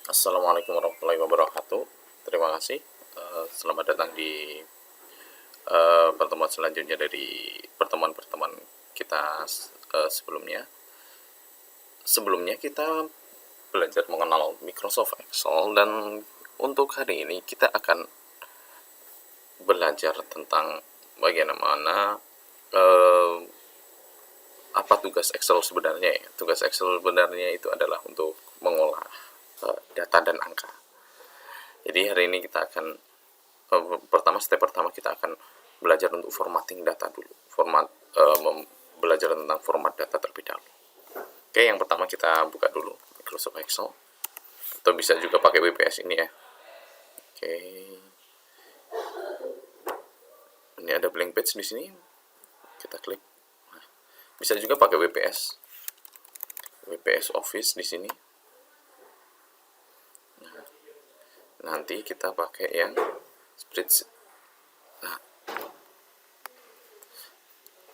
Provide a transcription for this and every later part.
Assalamualaikum warahmatullahi wabarakatuh. Terima kasih. Selamat datang di pertemuan selanjutnya dari pertemuan-pertemuan kita sebelumnya. Sebelumnya kita belajar mengenal Microsoft Excel, dan untuk hari ini kita akan belajar tentang bagaimana apa tugas Excel sebenarnya ya. Tugas Excel sebenarnya itu adalah untuk mengolah data dan angka. Jadi hari ini kita akan step pertama kita akan belajar untuk formatting data dulu. Belajar tentang format data terlebih dahulu. Oke, yang pertama kita buka dulu Microsoft Excel. Atau bisa juga pakai WPS ini ya. Oke. Ini ada blank page di sini. Kita klik. Nah, bisa juga pakai WPS. WPS Office di sini. Nah, nanti kita pakai yang spreadsheet. Nah,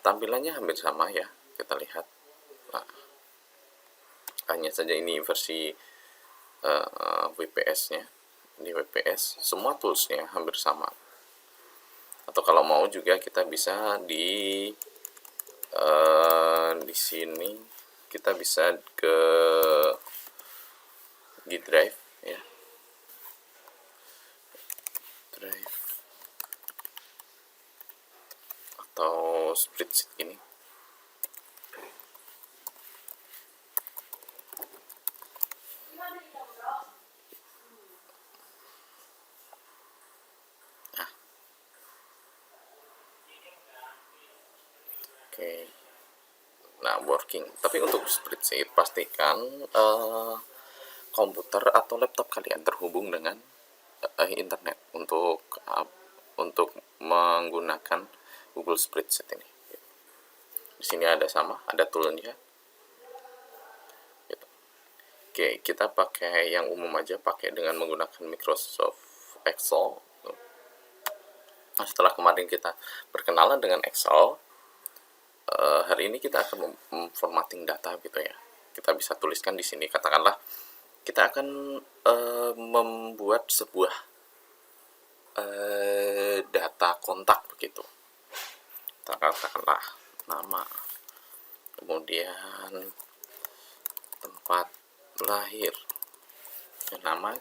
tampilannya hampir sama ya, kita lihat. Nah, hanya saja ini versi WPS-nya. Di WPS semua toolsnya hampir sama. Atau kalau mau juga kita bisa di sini kita bisa ke di Drive ya. Drive atau spreadsheet ini. Oke. Nah, working. Tapi untuk spreadsheet pastikan komputer atau laptop kalian terhubung dengan internet untuk menggunakan Google Spreadsheet ini. Di sini ada ada toolnya. Gitu. Oke, kita pakai yang umum aja, pakai dengan menggunakan Microsoft Excel. Nah, setelah kemarin kita berkenalan dengan Excel, hari ini kita akan formatting data gitu ya. Kita bisa tuliskan di sini, katakanlah kita akan membuat sebuah data kontak begitu. Kita katakanlah nama, kemudian tempat lahir, dan nama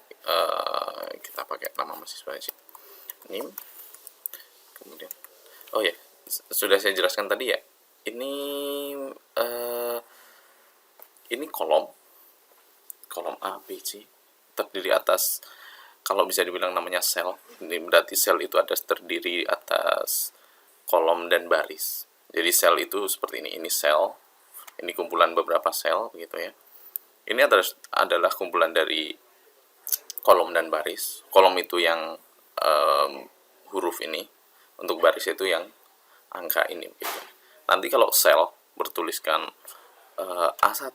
kita pakai nama mahasiswa aja, NIM, kemudian sudah saya jelaskan tadi ya. Ini kolom A, B, C terdiri atas, kalau bisa dibilang namanya sel. Ini berarti sel itu ada terdiri atas kolom dan baris. Jadi sel itu seperti ini sel, ini kumpulan beberapa sel gitu ya. Ini adalah kumpulan dari kolom dan baris. Kolom itu yang huruf ini, untuk baris itu yang angka ini gitu. Nanti kalau sel bertuliskan A1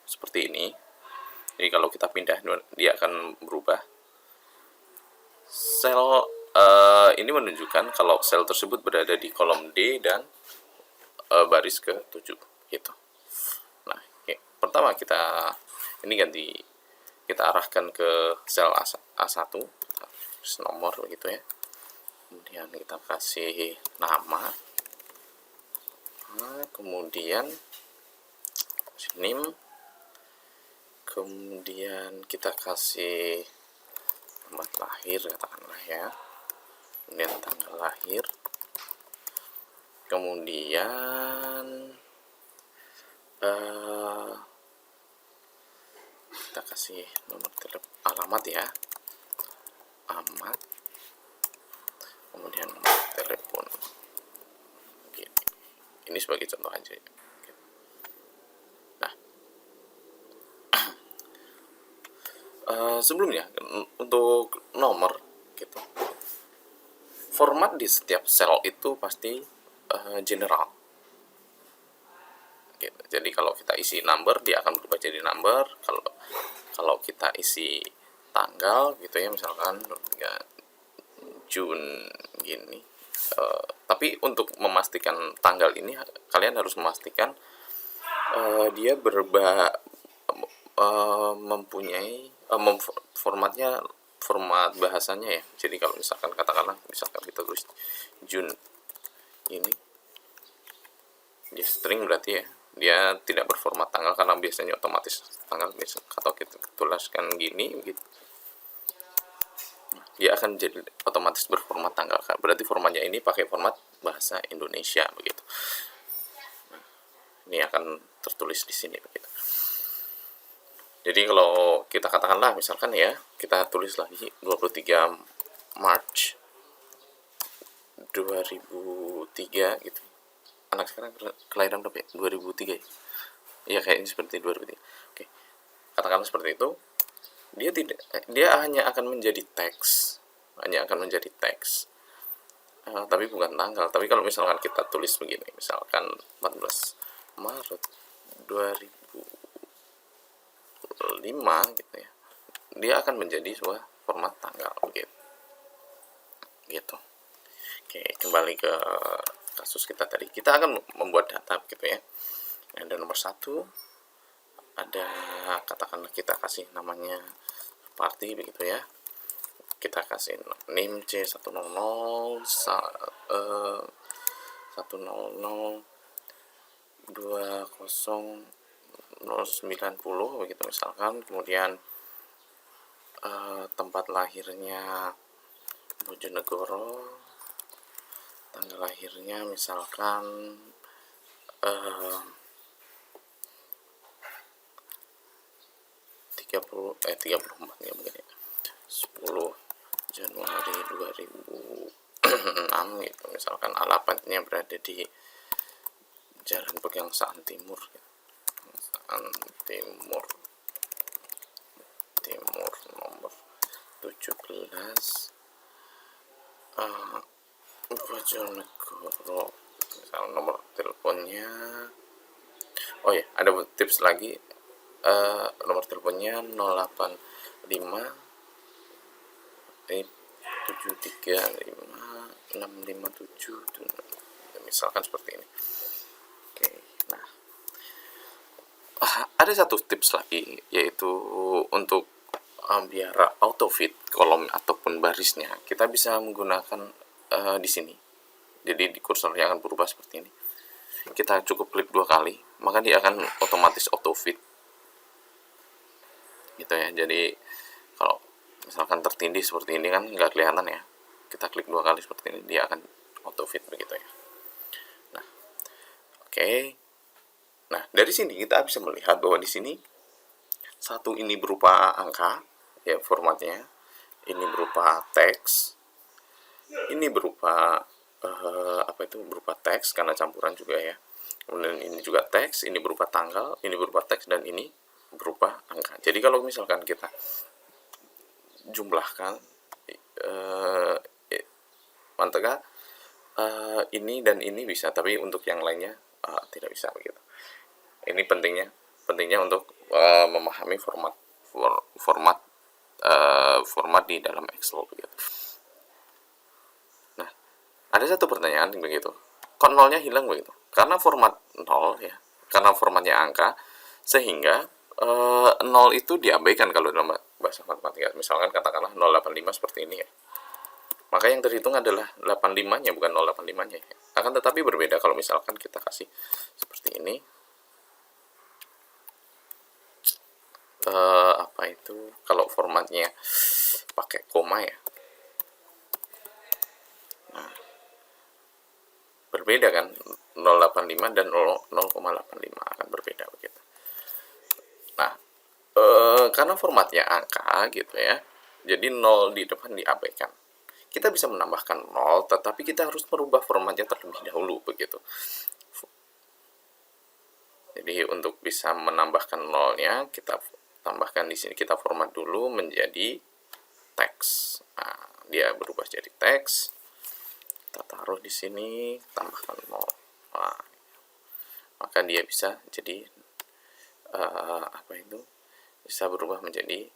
seperti ini, jadi kalau kita pindah dia akan berubah. Sel ini menunjukkan kalau sel tersebut berada di kolom D dan baris ke-7 gitu. Nah, pertama kita arahkan ke sel A1, nomor begitu ya. Kemudian kita kasih nama. Nah, kemudian NIM, kemudian kita kasih tempat lahir katakanlah ya, kemudian tanggal lahir, kemudian kita kasih nomor telepon, alamat ya, alamat, kemudian nomor telepon. Ini sebagai contoh aja. Nah, sebelumnya untuk nomor gitu, format di setiap sel itu pasti general gitu. Jadi kalau kita isi number, dia akan berubah jadi number. Kalau kita isi tanggal gitu ya, misalkan 3 Juni gini. Tapi untuk memastikan tanggal ini, kalian harus memastikan dia mempunyai formatnya format bahasanya ya. Jadi kalau misalkan katakanlah misalkan kita tulis June ini, dia string berarti ya, dia tidak berformat tanggal karena biasanya otomatis tanggal biasa. Atau kita tuliskan gini gitu, dia akan jadi otomatis berformat tanggal kan. Berarti formatnya ini pakai format bahasa Indonesia begitu. Ini akan tertulis di sini begitu. Jadi kalau kita katakanlah misalkan ya, kita tulis lagi 23 March 2003 gitu. Anak sekarang kelahiran berapa ya? 2003 ya? Iya kayaknya seperti 2003. Oke. Katakanlah seperti itu. Dia hanya akan menjadi teks. Tapi bukan tanggal. Tapi kalau misalkan kita tulis begini, misalkan 14 Maret 2005 gitu ya, dia akan menjadi sebuah format tanggal gitu. Oke, kembali ke kasus kita tadi. Kita akan membuat data gitu ya. Ada nomor 1, ada katakanlah kita kasih namanya party begitu ya. Kita kasih name C100 20090 begitu misalkan. Kemudian tempat lahirnya Bojonegoro, tanggal lahirnya misalkan 34 ya mungkin ya, 10 Januari 2006 gitu misalkan. Alamatnya berada di Jalan Pegangsaan Timur gitu. Timur nomor 17 Bojonegoro. Misal nomor teleponnya, oh ya ada tips lagi, nomor teleponnya 085 735 657 misalkan seperti ini. Oke, nah ada satu tips lagi, yaitu untuk biar auto fit kolom ataupun barisnya, kita bisa menggunakan di sini. Jadi di kursornya akan berubah seperti ini. Kita cukup klik 2 kali, maka dia akan otomatis auto fit gitu ya. Jadi kalau misalkan tertindih seperti ini kan nggak kelihatan ya, kita klik 2 kali seperti ini, dia akan auto fit begitu ya. Nah, oke. Nah, dari sini kita bisa melihat bahwa di sini satu ini berupa angka ya formatnya, ini berupa teks, ini berupa berupa teks karena campuran juga ya. Kemudian ini juga teks, ini berupa tanggal, ini berupa teks, dan ini berupa angka. Jadi kalau misalkan kita jumlahkan mantega ini dan ini bisa, tapi untuk yang lainnya tidak bisa begitu. Ini pentingnya untuk memahami format di dalam Excel begitu. Nah, ada satu pertanyaan begitu, kok nolnya hilang begitu? Karena format nol ya, karena formatnya angka, sehingga 0 itu diabaikan kalau dalam bahasa matematika. Misalkan katakanlah 085 seperti ini ya, maka yang terhitung adalah 85-nya, bukan 085-nya ya. Akan tetapi berbeda kalau misalkan kita kasih seperti ini, kalau formatnya pakai koma ya, nah, berbeda kan, 085 dan 0,85 akan berbeda begitu. Nah, karena formatnya angka gitu ya, jadi 0 di depan diabaikan. Kita bisa menambahkan 0, tetapi kita harus merubah formatnya terlebih dahulu begitu. Jadi untuk bisa menambahkan 0-nya, kita tambahkan di sini, kita format dulu menjadi teks. Nah, dia berubah jadi teks. Kita taruh di sini, tambahkan 0. Nah, maka dia bisa jadi bisa berubah menjadi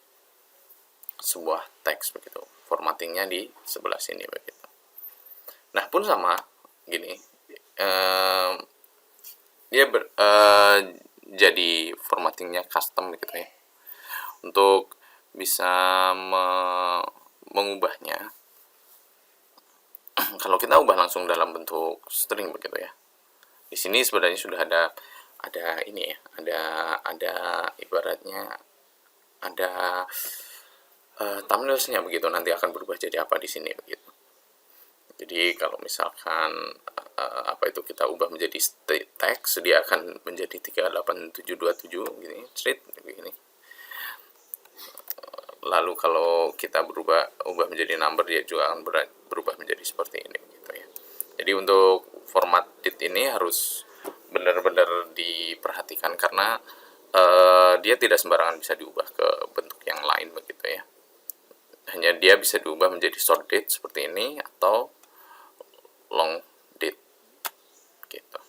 sebuah teks begitu. Formattingnya di sebelah sini begitu. Nah, pun sama gini, dia jadi formattingnya custom gitu ya. Untuk bisa mengubahnya. Kalau kita ubah langsung dalam bentuk string begitu ya. Di sini sebenarnya sudah ada ini ya, ada ibaratnya ada thumbnailsnya begitu, nanti akan berubah jadi apa di sini begitu. Jadi kalau misalkan apa itu kita ubah menjadi text, dia akan menjadi 38727 gini, straight begini. Lalu kalau kita ubah menjadi number, dia juga akan berubah menjadi seperti ini gitu ya. Jadi untuk format dit ini harus benar-benar diperhatikan karena dia tidak sembarangan bisa diubah ke bentuk yang lain begitu ya. Hanya dia bisa diubah menjadi short date seperti ini atau long date gitu.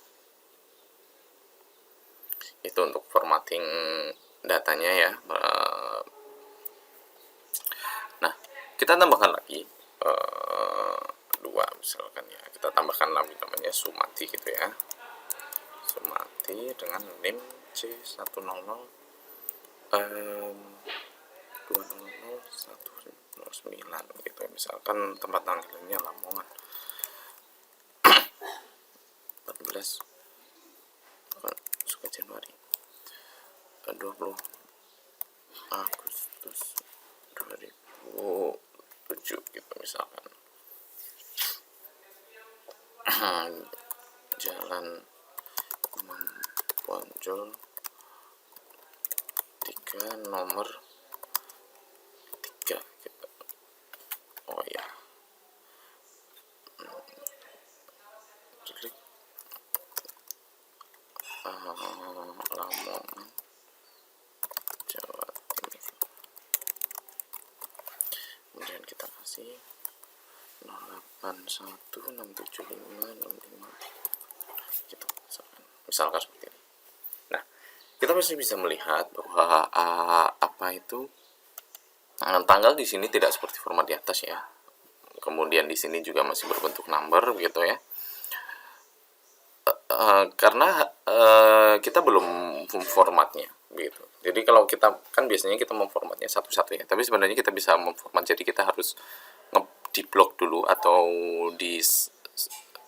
Itu untuk formatting datanya ya. Nah, kita tambahkan lagi dua misalkan ya, kita tambahkan namanya Sumati gitu ya. Sumati dengan NIM C100 200 109 gitu ya. Misalkan tempat tanggalnya Lamongan 14 suka Januari 20 Agustus 2007 gitu misalkan. Jalan Ponjol 3 nomor 3 gitu. Oh ya, klik Lamongan Jawa Timur. Kemudian kita kasih 08167565 gitu misalkan seperti ini. Nah, kita masih bisa melihat bahwa apa itu tanggal di sini tidak seperti format di atas ya. Kemudian di sini juga masih berbentuk number gitu ya. Karena kita belum formatnya gitu. Jadi kalau kita kan biasanya kita memformatnya satu-satu ya. Tapi sebenarnya kita bisa memformat, jadi kita harus di blok dulu atau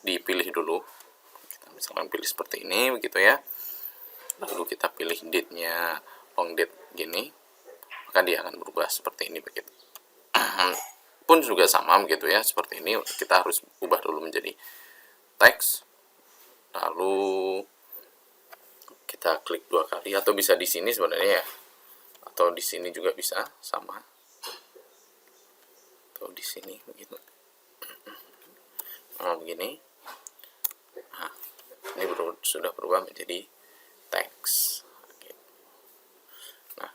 dipilih dulu. Kita misalkan pilih seperti ini begitu ya. Lalu kita pilih date-nya long date gini, maka dia akan berubah seperti ini begitu. Pun juga sama begitu ya, seperti ini kita harus ubah dulu menjadi text. Lalu kita klik 2 kali atau bisa di sini sebenarnya ya. Atau di sini juga bisa sama. Atau di sini begitu. Begini. Nah, ini sudah berubah menjadi teks. Nah,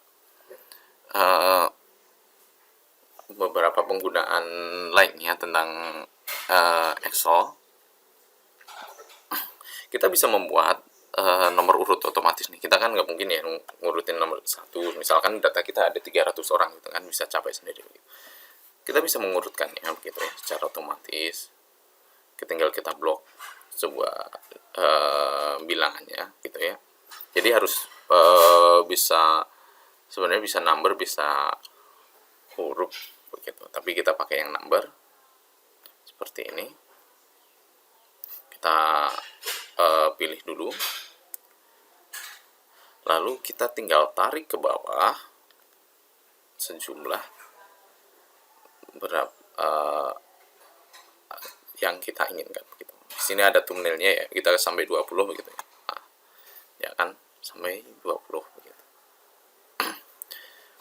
beberapa penggunaan lainnya tentang Excel, kita bisa membuat nomor urut otomatis nih. Kita kan nggak mungkin ya ngurutin nomor satu. Misalkan data kita ada 300 orang gitu kan, bisa capai sendiri. Kita bisa mengurutkannya begitu ya, secara otomatis. Tinggal kita blok sebuah bilangannya gitu ya. Jadi harus bisa sebenarnya bisa number, bisa huruf begitu. Tapi kita pakai yang number seperti ini. Kita pilih dulu. Lalu kita tinggal tarik ke bawah sejumlah berapa yang kita inginkan begitu. Di sini ada thumbnailnya ya, kita sampai 20 begitu ya. Nah, ya kan sampai 20 begitu.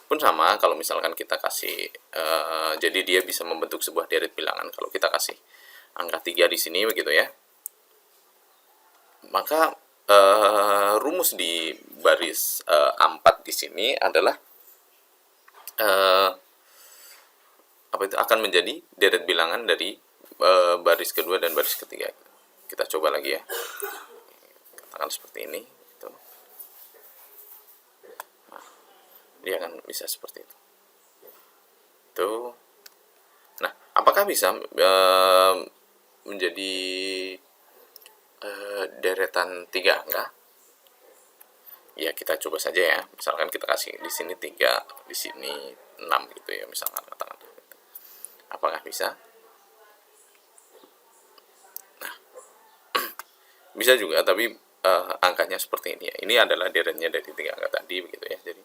Pun sama kalau misalkan kita kasih jadi dia bisa membentuk sebuah deret bilangan. Kalau kita kasih angka 3 di sini begitu ya. Maka rumus di baris A4 di sini adalah apa itu akan menjadi deret bilangan dari baris kedua dan baris ketiga. Kita coba lagi ya. Katakan seperti ini. Gitu. Nah, dia akan bisa seperti itu. Tuh. Nah, apakah bisa menjadi deretan 3 angka? Ya kita coba saja ya. Misalkan kita kasih di sini 3, di sini 6 gitu ya misalkan, katakan apakah bisa? Bisa juga, tapi angkanya seperti ini ya. Ini adalah deretnya dari 3 angka tadi begitu ya. Jadi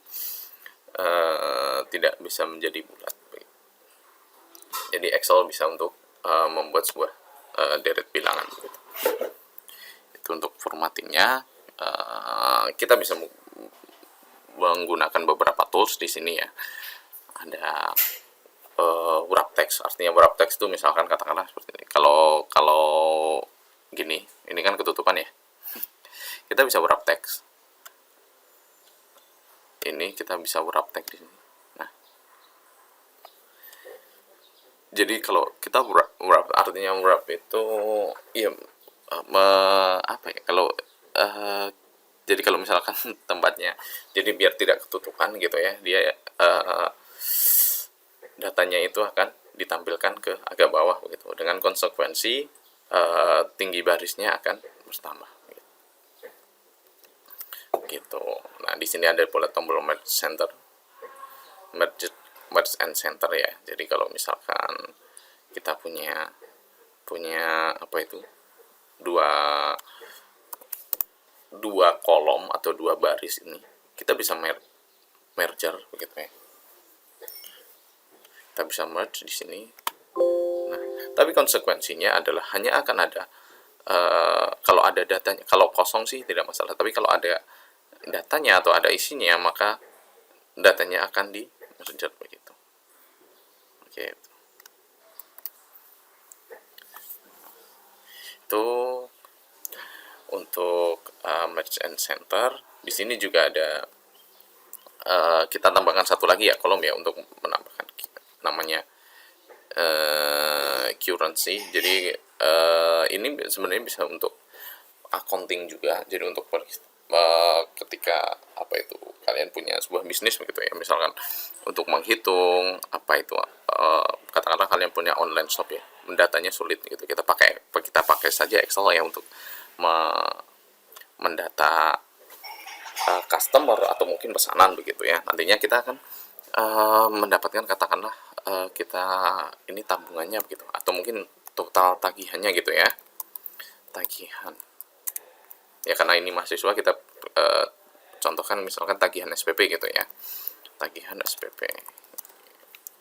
tidak bisa menjadi bulat. Jadi Excel bisa untuk membuat sebuah deret bilangan begitu. Itu untuk formattingnya. Kita bisa menggunakan beberapa tools di sini ya. Ada wrap text, artinya wrap text itu misalkan katakanlah seperti ini. Kalau gini, ini kan ketutupan ya. Kita bisa wrap text. Ini kita bisa wrap text di sini. Nah, jadi kalau kita wrap artinya wrap itu ya apa ya? Jadi kalau misalkan tempatnya, jadi biar tidak ketutupan gitu ya, dia datanya itu akan ditampilkan ke agak bawah begitu. Dengan konsekuensi tinggi barisnya akan bertambah. Gitu. Nah, di sini ada pula tombol merge center, merge and center ya. Jadi kalau misalkan kita punya apa itu dua kolom atau dua baris ini, kita bisa merger begitu ya. Kita bisa merge di sini. Nah, tapi konsekuensinya adalah hanya akan ada kalau ada datanya, kalau kosong sih tidak masalah, tapi kalau ada datanya atau ada isinya, maka datanya akan di merger begitu. Oke, itu untuk merge and center. Di sini juga ada kita tambahkan satu lagi ya kolom ya untuk menambahkan namanya currency. Jadi ini sebenarnya bisa untuk accounting juga. Jadi untuk ketika apa itu kalian punya sebuah bisnis begitu ya, misalkan untuk menghitung apa itu katakanlah kalian punya online shop ya, mendatanya sulit gitu, kita pakai saja Excel ya untuk mendata customer atau mungkin pesanan begitu ya. Nantinya kita akan mendapatkan katakanlah kita ini tabungannya begitu, atau mungkin total tagihannya gitu ya, tagihan ya, karena ini mahasiswa kita contohkan misalkan tagihan SPP gitu ya, tagihan SPP.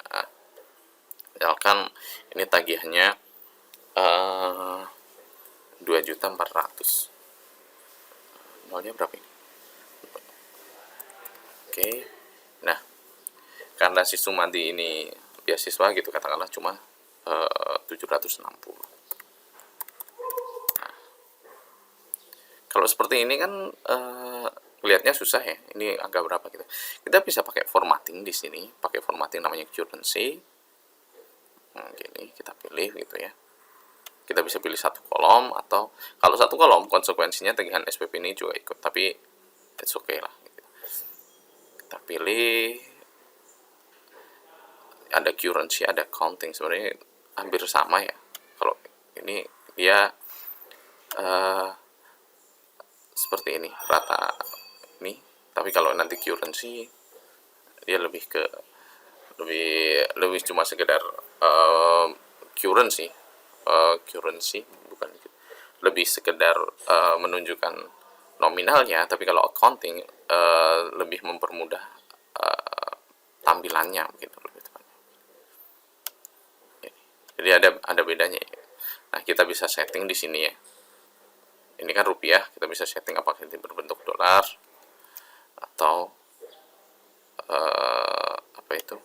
Nah, misalkan ini tagihannya 2.400.000, nolnya berapa ini? Oke. Nah, karena si Sumadi ini beasiswa gitu katakanlah cuma 760. Kalau seperti ini kan lihatnya susah ya, ini angka berapa gitu. Kita bisa pakai formatting di sini, pakai formatting namanya currency. Nah, gini kita pilih gitu ya. Kita bisa pilih satu kolom, atau kalau satu kolom konsekuensinya tagihan SPP ini juga ikut, tapi that's okay lah. Gitu. Kita pilih, ada currency, ada counting, sebenarnya hampir sama ya. Kalau ini dia seperti ini rata ini, tapi kalau nanti currency dia lebih ke lebih cuma sekedar currency bukan lebih sekedar menunjukkan nominalnya, tapi kalau accounting lebih mempermudah tampilannya gitu lebih tepatnya. Jadi ada bedanya ya. Nah, kita bisa setting di sini ya. Ini kan rupiah, kita bisa setting apakah ini berbentuk dolar atau apa itu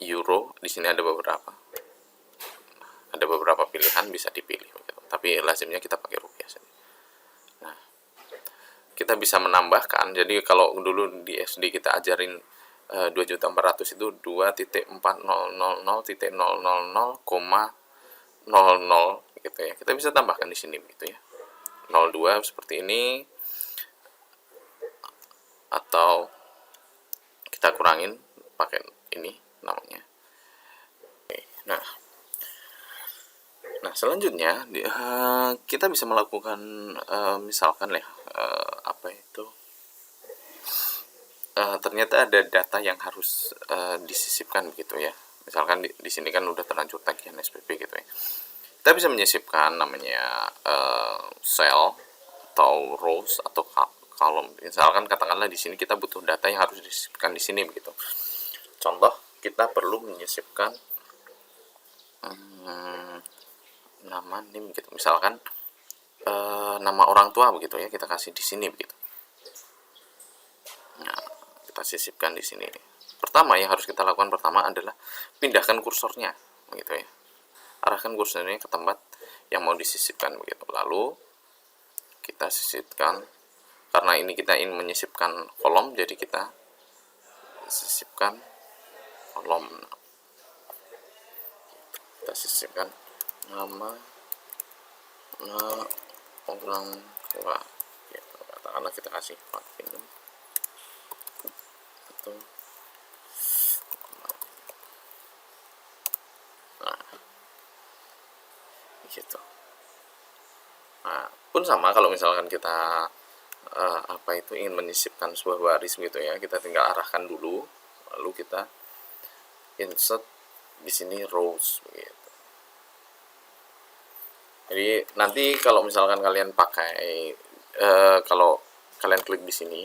euro. Di sini ada beberapa pilihan bisa dipilih begitu. Tapi lazimnya kita pakai rupiah saja. Nah, kita bisa menambahkan. Jadi kalau dulu di SD kita ajarin 2.400.000 itu 2.400.000,000 gitu ya. Kita bisa tambahkan di sini gitu ya. 02 seperti ini, atau kita kurangin pakai ini namanya. Oke, nah selanjutnya kita bisa melakukan misalkan ya apa itu ternyata ada data yang harus disisipkan begitu ya. Misalkan di sini kan udah terlanjur tagihan SPP gitu ya. Kita bisa menyisipkan namanya cell atau rows atau kolom. Misalkan katakanlah di sini kita butuh data yang harus disisipkan di sini begitu. Contoh, kita perlu menyisipkan nama NIM gitu. Misalkan nama orang tua begitu ya, kita kasih di sini begitu. Nah, kita sisipkan di sini. Pertama yang harus kita lakukan pertama adalah pindahkan kursornya begitu ya. Arahkan kursornya ke tempat yang mau disisipkan begitu. Lalu kita sisipkan, karena ini kita ingin menyisipkan kolom, jadi kita sisipkan kolom. Kita sisipkan nama orang tua gitu. Katakanlah kita kasih Fatin atau gitu. Nah, pun sama kalau misalkan kita ingin menyisipkan sebuah baris gitu ya, kita tinggal arahkan dulu, lalu kita insert di sini rows begitu. Jadi nanti kalau misalkan kalian pakai kalau kalian klik di sini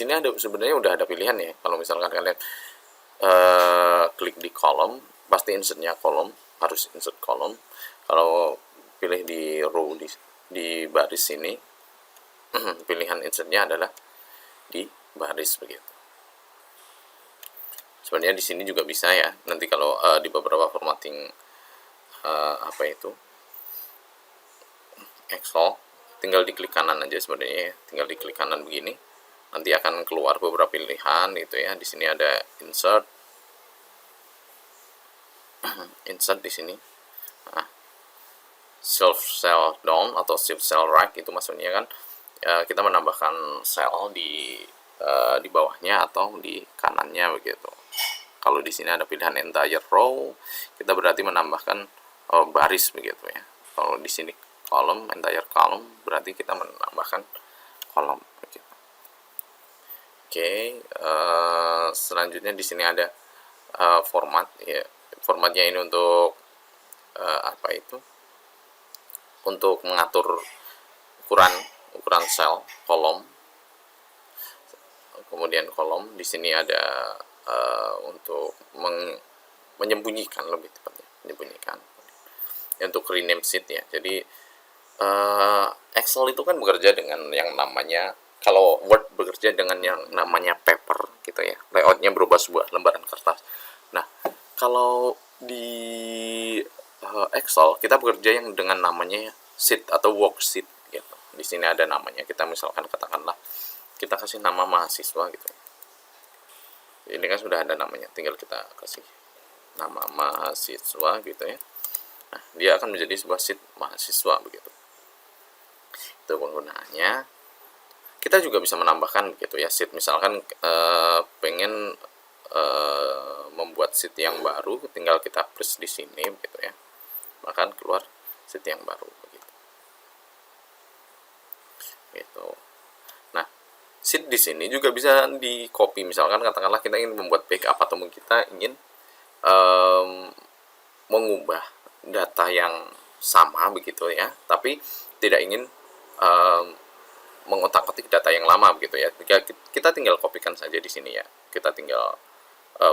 ada sebenarnya udah ada pilihan ya. Kalau misalkan kalian klik di kolom, pasti insertnya kolom, harus insert kolom. Kalau pilih di row di baris ini, pilihan insertnya adalah di baris begitu. Sebenarnya di sini juga bisa ya. Nanti kalau di beberapa formatting Excel, tinggal diklik kanan aja sebenarnya, tinggal diklik kanan begini, nanti akan keluar beberapa pilihan gitu ya. Di sini ada insert, insert di sini. Nah, shift cell down atau shift cell right itu maksudnya kan kita menambahkan sel di bawahnya atau di kanannya begitu. Kalau di sini ada pilihan entire row, kita berarti menambahkan baris begitu ya. Kalau di sini kolom, entire column, berarti kita menambahkan kolom begitu. Oke, selanjutnya di sini ada format ya. Formatnya ini untuk untuk mengatur ukuran sel kolom. Kemudian kolom di sini ada untuk menyembunyikan, lebih tepatnya menyembunyikan ya, untuk rename sheet ya. Jadi Excel itu kan bekerja dengan yang namanya, kalau Word bekerja dengan yang namanya paper gitu ya, layoutnya berubah sebuah lembaran kertas. Nah, kalau di Excel kita bekerja yang dengan namanya sheet atau worksheet gitu. Di sini ada namanya, kita misalkan katakanlah kita kasih nama mahasiswa gitu. Ini kan sudah ada namanya, tinggal kita kasih nama mahasiswa gitu ya. Nah, dia akan menjadi sebuah sheet mahasiswa begitu. Itu penggunaannya. Kita juga bisa menambahkan begitu ya sheet, misalkan pengen membuat sheet yang baru, tinggal kita press di sini begitu ya, maka keluar sheet yang baru begitu. Gitu. Nah, sheet di sini juga bisa di copy, misalkan katakanlah kita ingin membuat backup atau kita ingin mengubah data yang sama begitu ya, tapi tidak ingin mengotak-atik data yang lama begitu ya. Kita tinggal kopikan saja di sini ya. Kita tinggal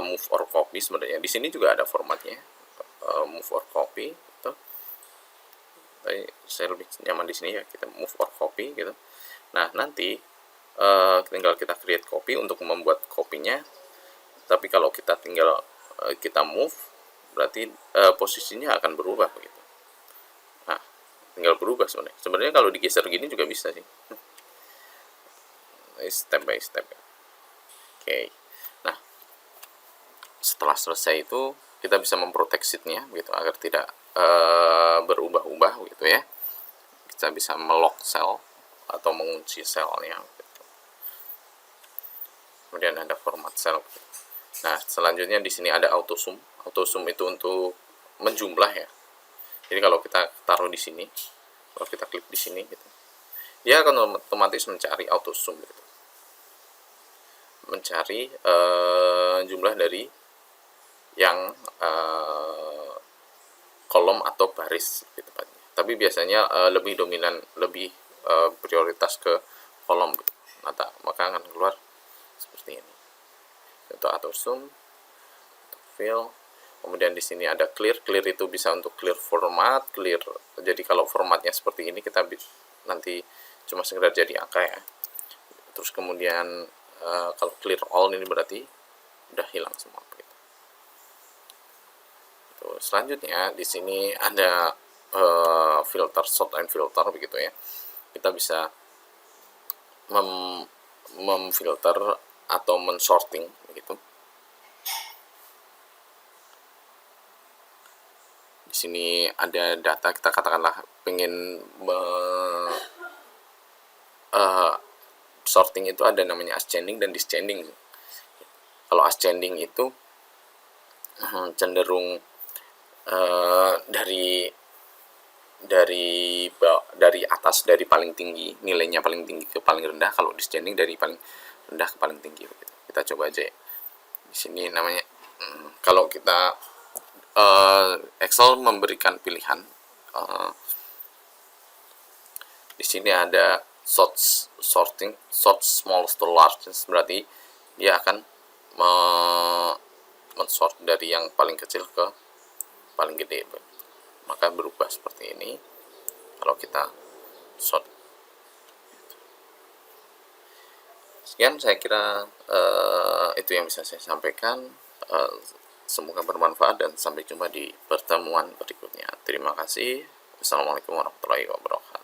move or copy sebenarnya. Di sini juga ada formatnya. Move or copy gitu. Tapi saya lebih nyaman di sini ya, kita move or copy gitu. Nah, nanti tinggal kita create copy untuk membuat kopinya. Tapi kalau kita tinggal kita move, berarti posisinya akan berubah begitu. Nah, tinggal berubah sebenarnya. Sebenarnya kalau digeser gini juga bisa sih. Step by step. Oke. Nah, setelah selesai itu kita bisa memprotek sheet-nya gitu agar tidak berubah-ubah gitu ya. Kita bisa melock sel atau mengunci selnya gitu. Kemudian ada format sel gitu. Nah, selanjutnya di sini ada auto zoom. Auto zoom itu untuk menjumlah ya. Jadi kalau kita taruh di sini, kalau kita klik di sini gitu, dia akan otomatis mencari auto zoom gitu. mencari jumlah dari yang kolom atau baris gitu tepatnya. Tapi biasanya lebih dominan, lebih prioritas ke kolom gitu. Maka akan keluar seperti ini. Untuk atur zoom, untuk fill. Kemudian di sini ada clear. Clear itu bisa untuk clear format, clear. Jadi kalau formatnya seperti ini kita nanti cuma sekedar jadi angka ya. Terus kemudian kalau clear all ini berarti udah hilang semua. Selanjutnya di sini ada filter, sort and filter begitu ya. Kita bisa memfilter atau mensorting begitu. Di sini ada data, kita katakanlah pengen sorting itu ada namanya ascending dan descending. Kalau ascending itu cenderung dari atas, dari paling tinggi, nilainya paling tinggi ke paling rendah. Kalau descending dari paling rendah ke paling tinggi begitu. Kita coba aja ya. Di sini namanya kalau kita Excel memberikan pilihan di sini ada sort smallest to largest, berarti dia akan mensort dari yang paling kecil ke paling gede. Maka berubah seperti ini kalau kita sort. Sekian saya kira itu yang bisa saya sampaikan. Semoga bermanfaat dan sampai jumpa di pertemuan berikutnya. Terima kasih. Wassalamualaikum warahmatullahi wabarakatuh.